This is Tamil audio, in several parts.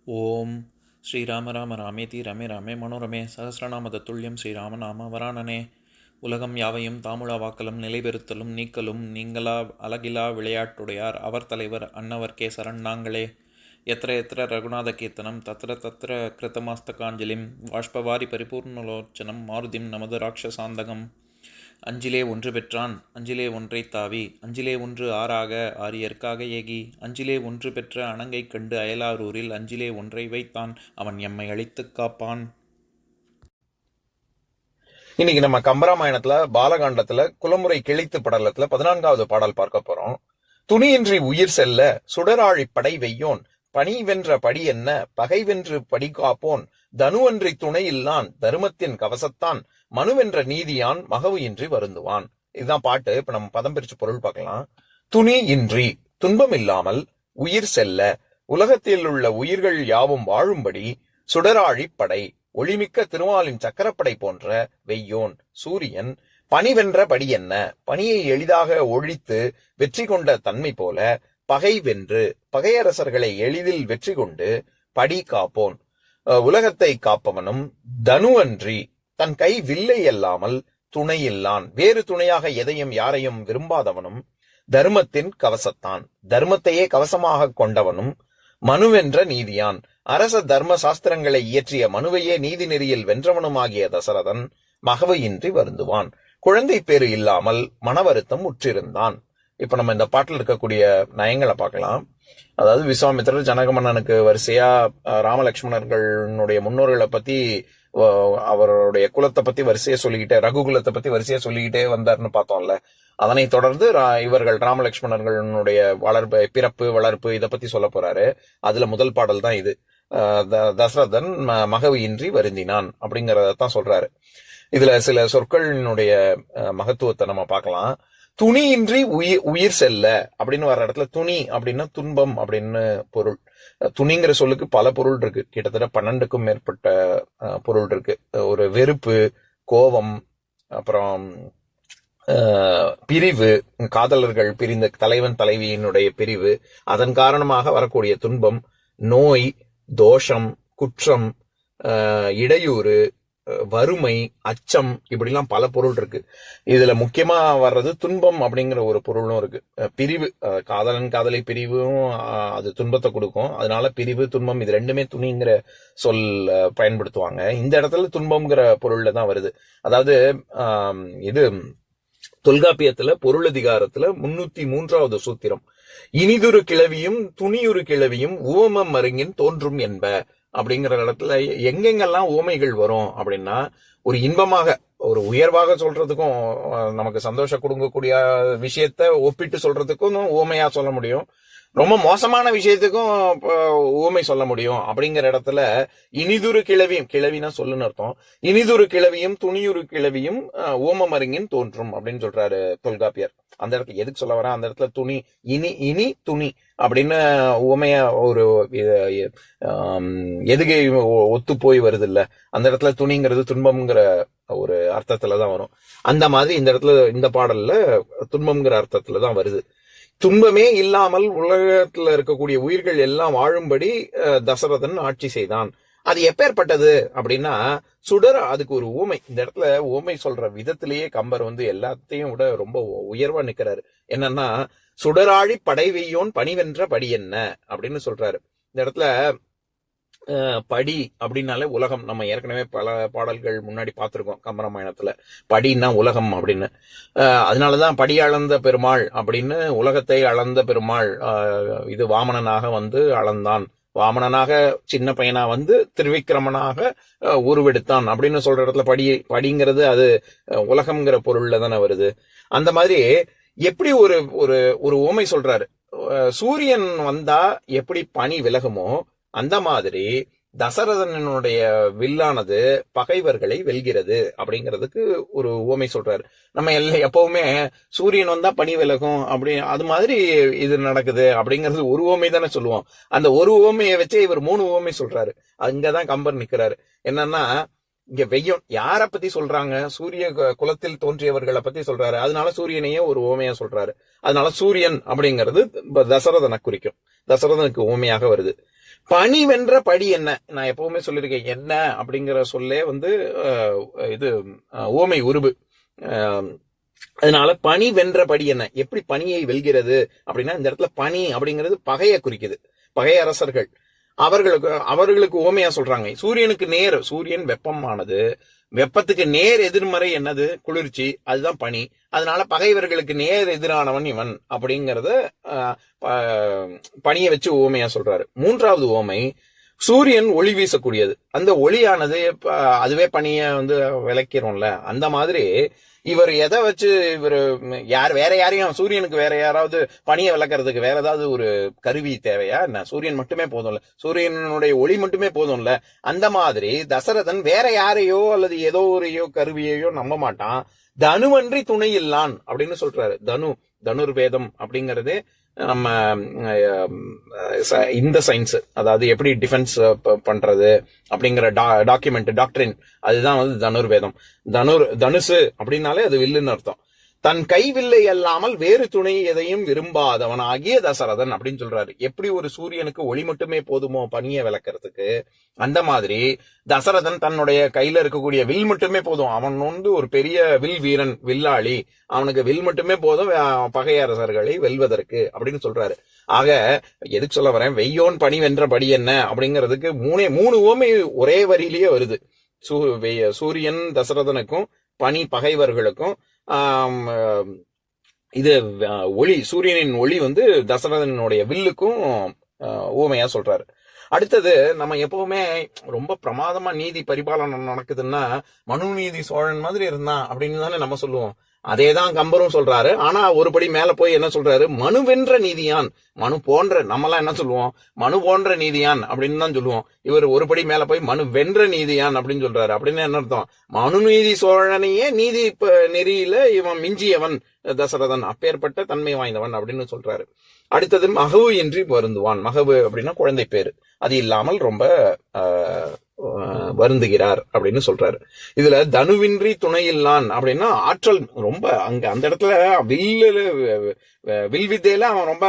ஓம் ஸ்ரீராம ராம ராமேதி ரமே ராமே மனோரமே சகசிரநாம தத்துல்யம் ஸ்ரீராம நாம வராணனே. உலகம் யாவையும் தாமுழா வாக்கலும் நிலைபெறுத்தலும் நீக்கலும் நீங்களா அழகிலா விளையாட்டுடையார் அவர் தலைவர் அன்னவர் சரண் நாங்களே. எத்திர எத்திர ரகுநாத கீர்த்தனம் தத்திர தத்திர கிருத்தமாஸ்தகாஞ்சலிம் வாஷ்பவாரி பரிபூர்ணலோச்சனம் மாருதிம் நமது ராட்சசாந்தகம். அஞ்சிலே ஒன்று பெற்றான் அஞ்சிலே ஒன்றை தாவி அஞ்சிலே ஒன்று ஆறாக ஆரியர்க்காக ஏகி அஞ்சிலே ஒன்று பெற்ற அணங்கை கண்டு அயலாரூரில் அஞ்சிலே ஒன்றை வைத்தான் அவன் எம்மை அழித்துக் காப்பான். இன்னைக்கு நம்ம கம்பராமாயணத்துல பாலகாண்டத்துல குலமுறை கிழித்து படலத்துல 14வது பாடல் பார்க்க போறோம். துணியின்றி உயிர் செல்ல சுடராழி படை வெய்யோன் பணி வென்ற படி என்ன பகை வென்று படி காப்போன் தனுவன்றி துணை இல்லான் தருமத்தின் கவசத்தான் மனுவென்ற நீதியான் மகவு இன்றி வருந்துவான். இதுதான் பாட்டு. இப்ப நம்ம பதம் பிரிச்சு பொருள் பார்க்கலாம். துணி இன்றி துன்பம் இல்லாமல் உயிர் செல்ல உலகத்தில் உள்ள உயிர்கள் யாவும் வாழும்படி சுடராழி படை ஒளிமிக்க திருமாலின் சக்கரப்படை போன்ற வெய்யோன் சூரியன் பணி வென்ற படி என்ன பணியை எளிதாக ஒழித்து வெற்றி கொண்ட தன்மை போல பகை வென்று பகையரசர்களை எளிதில் வெற்றி கொண்டு படி காப்போன் உலகத்தை காப்பவனும் தனுவன்றி தன் கை வில்லை அல்லாமல் துணை இல்லான் வேறு துணையாக எதையும் யாரையும் விரும்பாதவனும் தர்மத்தின் கவசத்தான் தர்மத்தையே கவசமாக கொண்டவனும் மனுவென்ற நீதியான் அரச தர்ம சாஸ்திரங்களை இயற்றிய மனுவையே நீதி நெறியில் வென்றவனுமாகிய தசரதன் மகவு இன்றி வருந்துவான். குழந்தை பேரு இல்லாமல் மன வருத்தம் உற்றிருந்தான். இப்ப நம்ம இந்த பாட்டில் இருக்கக்கூடிய நயங்களை பார்க்கலாம். அதாவது விஸ்வாமித்திரர் ஜனகமன்னனுக்கு வரிசையா ராமலட்சுமணர்களுடைய முன்னோர்களை பத்தி அவருடைய குலத்தை பத்தி வரிசையா சொல்லிக்கிட்டே ரகுகுலத்தை பத்தி வரிசையா சொல்லிக்கிட்டே வந்தார்னு பார்த்தோம்ல. அதனை தொடர்ந்து இவர்கள் ராமலட்சுமணர்களுடைய பிறப்பு வளர்ப்பு இதை பத்தி சொல்ல போறாரு. அதுல முதல் பாடல் தான் இது. தசரதன் மகவு இன்றி வருந்தினான் அப்படிங்கறதான் சொல்றாரு. இதுல சில சொற்களினுடைய மகத்துவத்தை நம்ம பார்க்கலாம். துணியின்றி உயிர் செல்ல அப்படின்னு வர்ற இடத்துல துணி அப்படின்னா துன்பம் அப்படின்னு பொருள். துணிங்கிற சொல்லுக்கு பல பொருள் இருக்கு. கிட்டத்தட்ட 12க்கும் மேற்பட்ட பொருள் இருக்கு. ஒரு வெறுப்பு, கோபம், அப்புறம் பிரிவு, காதலர்கள் பிரிந்த தலைவன் தலைவியினுடைய பிரிவு, அதன் காரணமாக வரக்கூடிய துன்பம், நோய், தோஷம், குற்றம், இடையூறு, வறுமை, அச்சம், இப்படிலாம் பல பொருள் இருக்கு. இதுல முக்கியமா வர்றது துன்பம் அப்படிங்கிற ஒரு பொருளும் இருக்கு. பிரிவு, காதலன் காதலை பிரிவும் அது துன்பத்தை கொடுக்கும். அதனால பிரிவு துன்பம் இது ரெண்டுமே துணிங்கிற சொல் பயன்படுத்துவாங்க. இந்த இடத்துல துன்பம்ங்கிற பொருள்ல தான் வருது. அதாவது இது தொல்காப்பியத்துல பொருளதிகாரத்துல 303வது சூத்திரம், இனிதொரு கிளவியும் துணியொரு கிளவியும் உவமம் மருங்கின் தோன்றும் என்ப அப்படிங்கிற இடத்துல எங்கெங்கெல்லாம் ஓமைகள் வரும் அப்படின்னா, ஒரு இன்பமாக ஒரு உயர்வாக சொல்றதுக்கும் நமக்கு சந்தோஷம் கொடுக்கக்கூடிய விஷயத்த ஒப்பிட்டு சொல்றதுக்கும் ஓமையா சொல்ல முடியும். ரொம்ப மோசமான விஷயத்துக்கும் ஊமை சொல்ல முடியும். அப்படிங்கிற இடத்துல இனிதுரு கிளவியும், கிளவினா சொல்லுன்னு அர்த்தம், இனிதுரு கிளவியும் துணியுறு கிளவியும் ஓம மருங்கின் தோன்றும் அப்படின்னு சொல்றாரு தொல்காப்பியர். அந்த இடத்துல எதுக்கு சொல்ல வர, அந்த இடத்துல துணி இனி துணி அப்படின்னு ஊமையா ஒரு எதுகை ஒத்து போய் வருது இல்ல, அந்த இடத்துல துணிங்கிறது துன்பம்ங்கிற ஒரு அர்த்தத்துலதான் வரும். அந்த மாதிரி இந்த இடத்துல இந்த பாடல்ல துன்பம்ங்கிற அர்த்தத்துலதான் வருது. துன்பமே இல்லாமல் உலகத்துல இருக்கக்கூடிய உயிர்கள் எல்லாம் வாழும்படி தசரதன் ஆட்சி செய்தான். அது எப்பேற்பட்டது அப்படின்னா சுடர், அதுக்கு ஒரு ஊமை. இந்த இடத்துல ஊமை சொல்ற விதத்திலேயே கம்பர் எல்லாத்தையும் விட ரொம்ப உயர்வா நிக்கிறாரு. என்னன்னா, சுடராழி படை வெய்யோன் பணிவென்ற படி என்ன அப்படின்னு சொல்றாரு. இந்த இடத்துல படி அப்படின்னாலே உலகம். நம்ம ஏற்கனவே பல பாடல்கள் முன்னாடி பார்த்திருக்கோம் கம்பராமாயணத்துல. படின்னா உலகம் அப்படின்னு. அதனாலதான் படி அளந்த பெருமாள் அப்படின்னு, உலகத்தை அளந்த பெருமாள் இது வாமனனாக அளந்தான், வாமனனாக சின்ன பையனா திருவிக்கிரமனாக உருவெடுத்தான் அப்படின்னு சொல்ற இடத்துல படிங்கிறது அது உலகம்ங்கிற பொருள்ல தானே வருது. அந்த மாதிரி எப்படி ஒரு ஒரு உவமை சொல்றாரு. சூரியன் வந்தா எப்படி பனி விலகுமோ அந்த மாதிரி தசரதனுடைய வில்லானது பகைவர்களை வெல்கிறது அப்படிங்கிறதுக்கு ஒரு உவமை சொல்றாரு. நம்ம எப்பவுமே சூரியன் வந்தா பனி விலகும் அப்படி, அது மாதிரி இது நடக்குது அப்படிங்கிறது ஒரு உவமை தானே சொல்லுவோம். அந்த ஒரு உவமையை வச்சே இவர் 3 உவமை சொல்றாரு. அங்கதான் கம்பர் நிக்கிறாரு. என்னன்னா, இங்க வெய்யோன் யார பத்தி சொல்றாங்க, சூரிய குலத்தில் தோன்றியவர்களை பத்தி சொல்றாரு. அதனால சூரியனையே ஒரு உவமையா சொல்றாரு. அதனால சூரியன் அப்படிங்கிறது தசரதனை குறிக்கும், தசரதனுக்கு உவமையாக வருது. பணி வென்ற படி என்ன? நான் எப்பவுமே சொல்லியிருக்கேன், என்ன அப்படிங்கிற சொல்லே வந்து இது ஓமை உருபு. அதனால பணி வென்ற படி என்ன, எப்படி பணியை வெல்கிறது அப்படின்னா, இந்த இடத்துல பணி அப்படிங்கிறது பகையை குறிக்குது. பகை அரசர்கள் அவர்களுக்கு ஓமையா சொல்றாங்க. சூரியனுக்கு நேர், சூரியன் வெப்பமானது, வெப்பத்துக்கு நேர் எதிர்மறை என்னது? குளிர்ச்சி. அதுதான் பனி. அதனால பகைவர்களுக்கு நேர் எதிரானவன் இவன் அப்படிங்கறத பனியை வச்சு ஓமையா சொல்றாரு. மூன்றாவது ஓமை, சூரியன் ஒளி வீசக்கூடியது. அந்த ஒளியானது அதுவே பனிய வந்து விளக்கிறோம்ல, அந்த மாதிரி இவர் எதை வச்சு இவர் வேற யாரையும், சூரியனுக்கு வேற யாராவது பனியை விளக்குறதுக்கு வேற ஏதாவது ஒரு கருவி தேவையா என்ன? சூரியன் மட்டுமே போதும்ல, சூரியனுடைய ஒளி மட்டுமே போதும்ல. அந்த மாதிரி தசரதன் வேற யாரையோ அல்லது ஏதோ ஒரு கருவியையோ நம்ப மாட்டான். தனுவன்றி துணை இல்லான் அப்படின்னு சொல்றாரு. தனுர்வேதம் அப்படிங்கறது நம்ம இந்த சயின்ஸ், அதாவது எப்படி டிஃபென்ஸ் பண்றது அப்படிங்கிற டாக்டரின், அதுதான் வந்து தனுர்வேதம். தனுசு அப்படின்னாலே அது வில்லுன்னு அர்த்தம். தன் கைவில்லை அல்லாமல் வேறு துணை எதையும் விரும்பாதவனாகிய தசரதன் அப்படின்னு சொல்றாரு. எப்படி ஒரு சூரியனுக்கு ஒளி மட்டுமே போதுமோ பனியை விளக்குறதுக்கு, அந்த மாதிரி தசரதன் தன்னுடைய கையில இருக்கக்கூடிய வில் மட்டுமே போதும். அவன் வந்து ஒரு பெரிய வில் வீரன், வில்லாளி. அவனுக்கு வில் மட்டுமே போதும் பகை அரசர்களை வெல்வதற்கு அப்படின்னு சொல்றாரு. ஆக எதுக்கு சொல்ல வரேன், வெய்யோன் பனி வென்ற படி என்ன அப்படிங்கிறதுக்கு மூணு ஓமை ஒரே வரியிலேயே வருது. சூரியன் தசரதனுக்கும், பனி பகைவர்களுக்கும், இது ஒளி, சூரியனின் ஒளி வந்து தசரதனுடைய வில்லுக்கும் ஊமையா சொல்றாரு. அடுத்தது, நம்ம எப்பவுமே ரொம்ப பிரமாதமா நீதி பரிபாலனம் நடக்குதுன்னா மனு நீதி சோழன் மாதிரி இருந்தான் அப்படின்னு தானே நம்ம சொல்லுவோம். அதேதான் கம்பரும் சொல்றாரு. ஆனா ஒருபடி மேல போய் என்ன சொல்றாரு, மனு வென்ற நீதியான். மனு போன்ற, நம்மலாம் என்ன சொல்லுவோம், மனு போன்ற நீதியான் அப்படின்னு தான் சொல்லுவோம். இவர் ஒருபடி மேல போய் மனு வென்ற நீதியான் அப்படின்னு சொல்றாரு. அப்படின்னு என்ன அர்த்தம், மனு நீதி சோழனையே நீதி நெறியில இவன் மிஞ்சியவன் தசரதன், அப்பேற்பட்ட தன்மை வாய்ந்தவன் அப்படின்னு சொல்றாரு. அடுத்தது, மகவு இன்றி வருந்துவான். மகவு அப்படின்னா குழந்தை பேரு, அது இல்லாமல் ரொம்ப வருந்துகிறார் அப்படின்னு சொல்றாரு. இதுல தனுவின்றி துணையில்லான் அப்படின்னா ஆற்றல் ரொம்ப, அங்க அந்த இடத்துல வில்வித்தையில அவன் ரொம்ப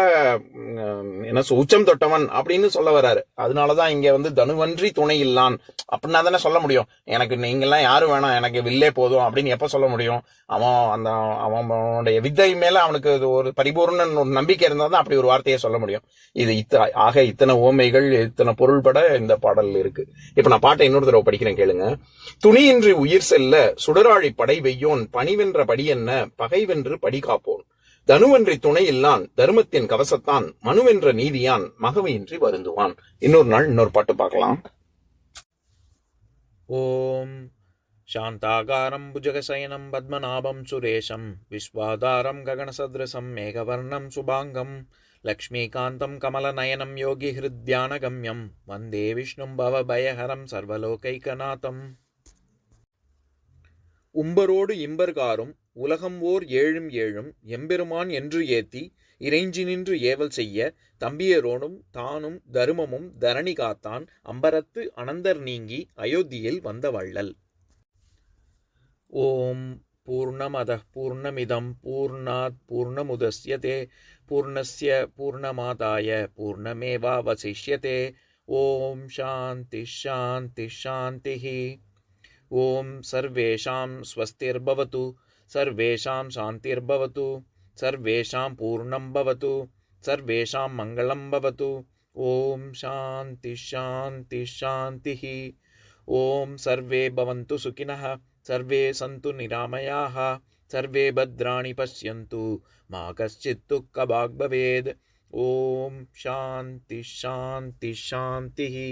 என்ன உச்சம் தொட்டவன் அப்படின்னு சொல்ல வர்றாரு. அதனாலதான் இங்க வந்து தனுவன்றி துணை இல்லான் அப்படின்னா தானே சொல்ல முடியும். எனக்கு நீங்கெல்லாம் யாரும் வேணாம், எனக்கு வில்லே போதும் அப்படின்னு எப்ப சொல்ல முடியும்? அவனுடைய வித்தை மேல அவனுக்கு ஒரு பரிபூர்ண ஒரு நம்பிக்கை இருந்தா தான் அப்படி ஒரு வார்த்தையை சொல்ல முடியும். இது இத்தனை ஓமைகள், இத்தனை பொருள்பட இந்த பாடல் இருக்கு. இப்ப நான் பாட்டை இன்னொரு தடவை படிக்கிறேன், கேளுங்க. துணியின்றி உயிர் செல்ல சுடராழி படை வெய்யோன், பணிவென்ற படி என்ன பகைவென்று படி காப்போன், தனுவன்றி துணை இல்லான் தர்மத்தின் கவசத்தான், மனுவென்ற நீதியான் மகவையின்றி வருந்துவான். இன்னொரு நாள் இன்னொரு பாட்டு பார்க்கலாம். ஓம் சாந்தாகாரம் புஜகசயனம் பத்மநாபம் சுரேஷம் விஸ்வாதாரம் ககனசத்ரசம் மேகவர்ணம் சுபாங்கம் லக்ஷ்மீகாந்தம் கமலநயனம் யோகி ஹிருத்யானகம்யம் வந்தே விஷ்ணும் பவபயஹரம் சர்வலோகைகநாதம். உம்பரோடு இம்பர்காரும் உலகம் ஓர் ஏழும் ஏழும் எம்பெருமான் என்று ஏத்தி இறைஞ்சி நின்று ஏவல் செய்ய தம்பியரோடும் தானும் தருமமும் தரணி காத்தான் அம்பரத்து அனந்தர் நீங்கி அயோத்தியில் வந்த வள்ளல். ஓம் பூர்ணமதః பூர்ணமிதம் பூர்ணாத் பூர்ணமுதஸ்யதே பூர்ணஸ்ய பூர்ணமாதாய பூர்ணமேவாவசிஷ்யதே. ஓம் சாந்தி சாந்தி சாந்திஹி. ஓம் சர்வேஷாம் ஸ்வஸ்திர்பவது, சர்வேஷாம் சாந்திர்பவது, சர்வேஷாம் பூர்ணம் பவது, சர்வேஷாம் மங்களம் பவது. ஓம் சாந்தி சாந்தி சாந்திஹி. ஓம் சர்வே பவந்து சுகினः, சர்வே சந்து நிராமயாः, சர்வே பத்ராணி பஷ்யந்து, மா கஷ்சித் துக்கபாக் பவேத். ஓம் சாந்தி சாந்தி சாந்திஹி.